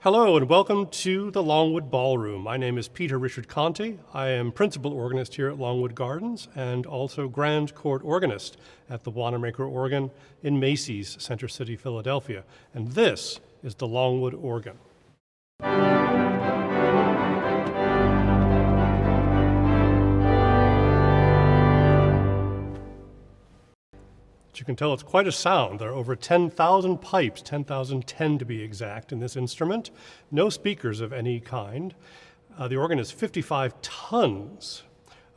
Hello and welcome to the Longwood Ballroom. My name is Peter Richard Conte. I am principal organist here at Longwood Gardens and also grand court organist at the Wanamaker Organ in Macy's, Center City, Philadelphia. And this is the Longwood organ. As you can tell, it's quite a sound. There are over 10,000 pipes, 10,010 to be exact, in this instrument. No speakers of any kind. The organ is 55 tons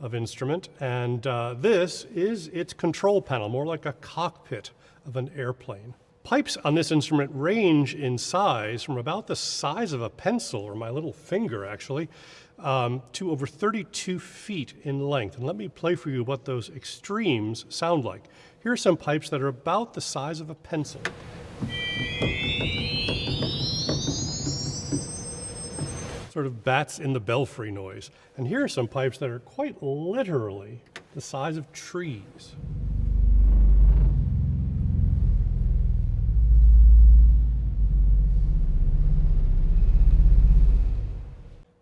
of instrument, and this is its control panel, more like a cockpit of an airplane. Pipes on this instrument range in size from about the size of a pencil, or my little finger actually, to over 32 feet in length. And let me play for you what those extremes sound like. Here are some pipes that are about the size of a pencil. Sort of bats in the belfry noise. And here are some pipes that are quite literally the size of trees.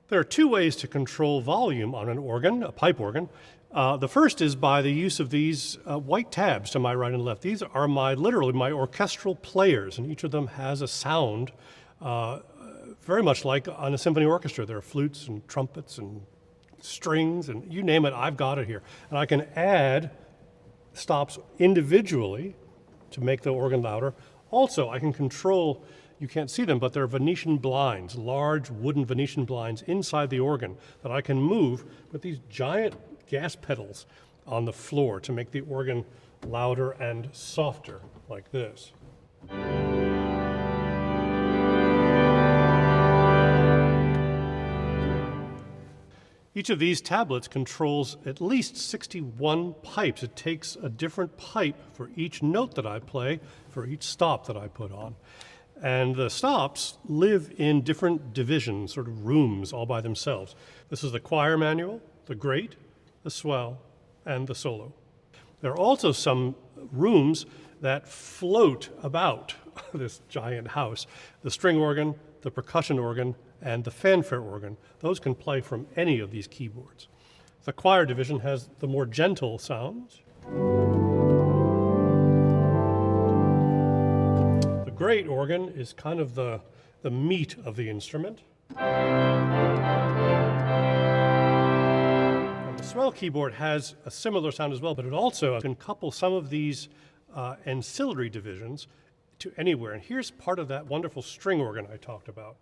There are two ways to control volume on an organ, a pipe organ. The first is by the use of these white tabs to my right and left. These are literally my orchestral players, and each of them has a sound very much like on a symphony orchestra. There are flutes and trumpets and strings, and you name it, I've got it here. And I can add stops individually to make the organ louder. Also, I can control, you can't see them, but there are Venetian blinds, large wooden Venetian blinds inside the organ that I can move with these giant gas pedals on the floor to make the organ louder and softer, like this. Each of these tablets controls at least 61 pipes. It takes a different pipe for each note that I play, for each stop that I put on. And the stops live in different divisions, sort of rooms all by themselves. This is the choir manual, the grate, the swell, and the solo. There are also some rooms that float about this giant house. The string organ, the percussion organ, and the fanfare organ. Those can play from any of these keyboards. The choir division has the more gentle sounds. The grate organ is kind of the meat of the instrument. The swell keyboard has a similar sound as well, but it also can couple some of these ancillary divisions to anywhere. And here's part of that wonderful string organ I talked about.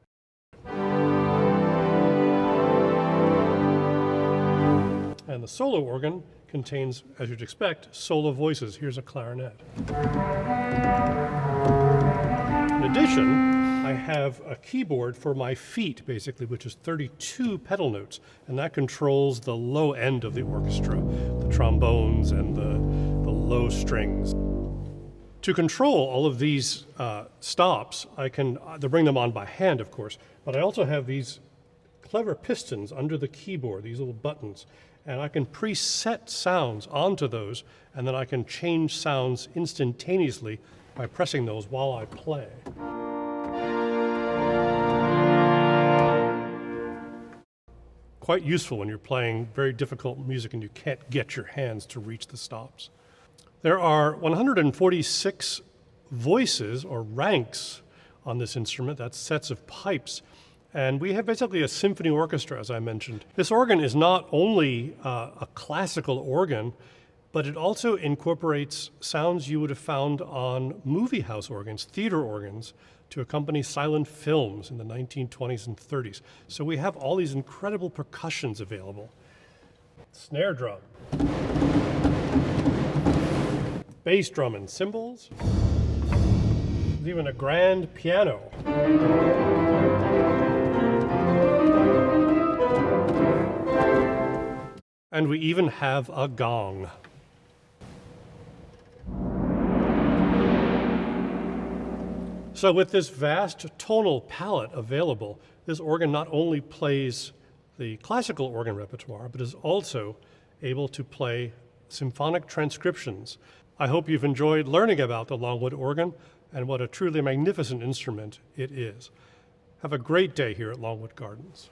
And the solo organ contains, as you'd expect, solo voices. Here's a clarinet. In addition, I have a keyboard for my feet, basically, which is 32 pedal notes, and that controls the low end of the orchestra, the trombones and the low strings. To control all of these stops, I can bring them on by hand, of course, but I also have these clever pistons under the keyboard, these little buttons, and I can preset sounds onto those, and then I can change sounds instantaneously by pressing those while I play. Quite useful when you're playing very difficult music and you can't get your hands to reach the stops. There are 146 voices or ranks on this instrument. That's sets of pipes. And we have basically a symphony orchestra, as I mentioned. This organ is not only a classical organ, but it also incorporates sounds you would have found on movie house organs, theater organs, to accompany silent films in the 1920s and 30s. So we have all these incredible percussions available. Snare drum, bass drum and cymbals. There's even a grand piano. And we even have a gong. So with this vast tonal palette available, this organ not only plays the classical organ repertoire, but is also able to play symphonic transcriptions. I hope you've enjoyed learning about the Longwood organ and what a truly magnificent instrument it is. Have a great day here at Longwood Gardens.